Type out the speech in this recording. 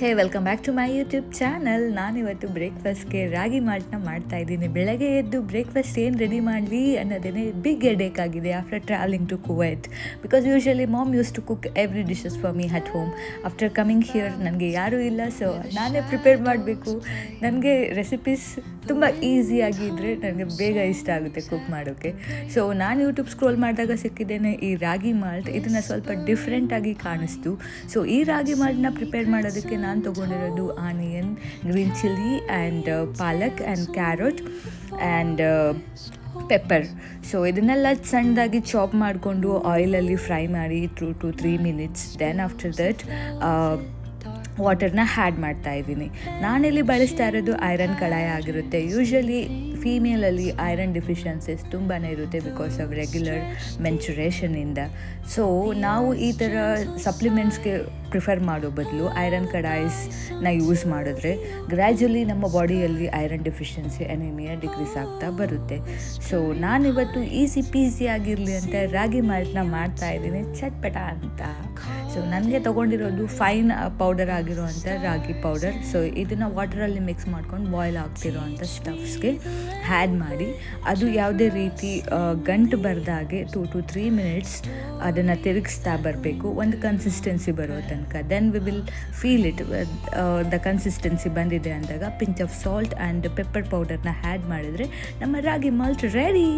Hey welcome back to my YouTube channel. ನಾನಿವತ್ತು ಬ್ರೇಕ್ಫಾಸ್ಟ್ಗೆ ರಾಗಿ ಮಾಲ್ಟ್ನ ಮಾಡ್ತಾಯಿದ್ದೀನಿ. ಬೆಳಗ್ಗೆ ಎದ್ದು ಬ್ರೇಕ್ಫಾಸ್ಟ್ ಏನು ರೆಡಿ ಮಾಡಲಿ ಅನ್ನೋದೇ ಬಿಗ್ ಹೆಡೇಕ್ ಆಗಿದೆ after travelling to Kuwait. Because usually mom used to cook every dishes for me at home. After coming here ನನಗೆ ಯಾರೂ ಇಲ್ಲ, ಸೊ ನಾನೇ ಪ್ರಿಪೇರ್ ಮಾಡಬೇಕು. ನನಗೆ ರೆಸಿಪೀಸ್ ತುಂಬ ಈಸಿಯಾಗಿದ್ದರೆ ನನಗೆ ಬೇಗ ಇಷ್ಟ ಆಗುತ್ತೆ ಕುಕ್ ಮಾಡೋಕ್ಕೆ. ಸೊ ನಾನು ಯೂಟ್ಯೂಬ್ ಸ್ಕ್ರೋಲ್ ಮಾಡಿದಾಗ ಸಿಕ್ಕಿದ್ದೇನೆ ಈ ರಾಗಿ ಮಾಲ್ಟ್. ಇದನ್ನು ಸ್ವಲ್ಪ ಡಿಫ್ರೆಂಟಾಗಿ ಕಾಣಿಸ್ತು. ಸೊ ಈ ರಾಗಿ ಮಾಲ್ಟ್ನ ಪ್ರಿಪೇರ್ ಮಾಡೋದಕ್ಕೆ ನಾನು ತೊಗೊಂಡಿರೋದು onion, green chilli and palak and carrot and pepper. So ಇದನ್ನೆಲ್ಲ ಸಣ್ಣದಾಗಿ ಚಾಪ್ ಮಾಡಿಕೊಂಡು ಆಯಿಲಲ್ಲಿ ಫ್ರೈ ಮಾಡಿ 2 to 3 minutes. Then after that ವಾಟರ್ನ ಹ್ಯಾಡ್ ಮಾಡ್ತಾಯಿದ್ದೀನಿ. ನಾನಿಲ್ಲಿ ಬಳಸ್ತಾ ಇರೋದು ಐರನ್ ಕಡಾಯಿ ಆಗಿರುತ್ತೆ. ಯೂಶ್ವಲಿ ಫೀಮೇಲಲ್ಲಿ ಐರನ್ ಡಿಫಿಷಿಯನ್ಸೀಸ್ ತುಂಬಾ ಇರುತ್ತೆ ಬಿಕಾಸ್ ಆಫ್ ರೆಗ್ಯುಲರ್ ಮೆನ್ಚುರೇಷನಿಂದ. ಸೊ ನಾವು ಈ ಥರ ಸಪ್ಲಿಮೆಂಟ್ಸ್ಗೆ ಪ್ರಿಫರ್ ಮಾಡೋ ಬದಲು ಐರನ್ ಕಡಾಯಿಸ್ನ ಯೂಸ್ ಮಾಡಿದ್ರೆ ಗ್ರ್ಯಾಜುಲಿ ನಮ್ಮ ಬಾಡಿಯಲ್ಲಿ ಐರನ್ ಡಿಫಿಷಿಯನ್ಸಿ ಅನಿಮಿಯಾ ಡಿಕ್ರೀಸ್ ಆಗ್ತಾ ಬರುತ್ತೆ. ಸೊ ನಾನಿವತ್ತು ಈಸಿ ಪೀಸಿ ಆಗಿರಲಿ ಅಂತ ರಾಗಿ ಮಾಲ್ಟ್ನ ಮಾಡ್ತಾಯಿದ್ದೀನಿ, ಚಟ್ಪಟ ಅಂತ. ಸೊ ನನಗೆ ತೊಗೊಂಡಿರೋದು ಫೈನ್ ಪೌಡರ್ ಆಗಿರೋವಂಥ ರಾಗಿ ಪೌಡರ್. ಸೊ ಇದನ್ನು ವಾಟರಲ್ಲಿ ಮಿಕ್ಸ್ ಮಾಡ್ಕೊಂಡು ಬಾಯ್ಲ್ ಆಗ್ತಿರೋ ಅಂಥ ಸ್ಟಫ್ಸ್ಗೆ ಹ್ಯಾಡ್ ಮಾಡಿ ಅದು ಯಾವುದೇ ರೀತಿ ಗಂಟು ಬರ್ದಾಗೆ 2 to 3 minutes ಅದನ್ನು ತಿರುಗಿಸ್ತಾ ಬರಬೇಕು, ಒಂದು ಕನ್ಸಿಸ್ಟೆನ್ಸಿ ಬರೋ ತನಕ. Then we will feel it. The consistency ಬಂದಿದೆ ಅಂದಾಗ pinch of salt and pepper ಪೌಡರ್ನ ಹ್ಯಾಡ್ ಮಾಡಿದರೆ ನಮ್ಮ ರಾಗಿ ಮಾಲ್ಟ್ ರೆಡಿ.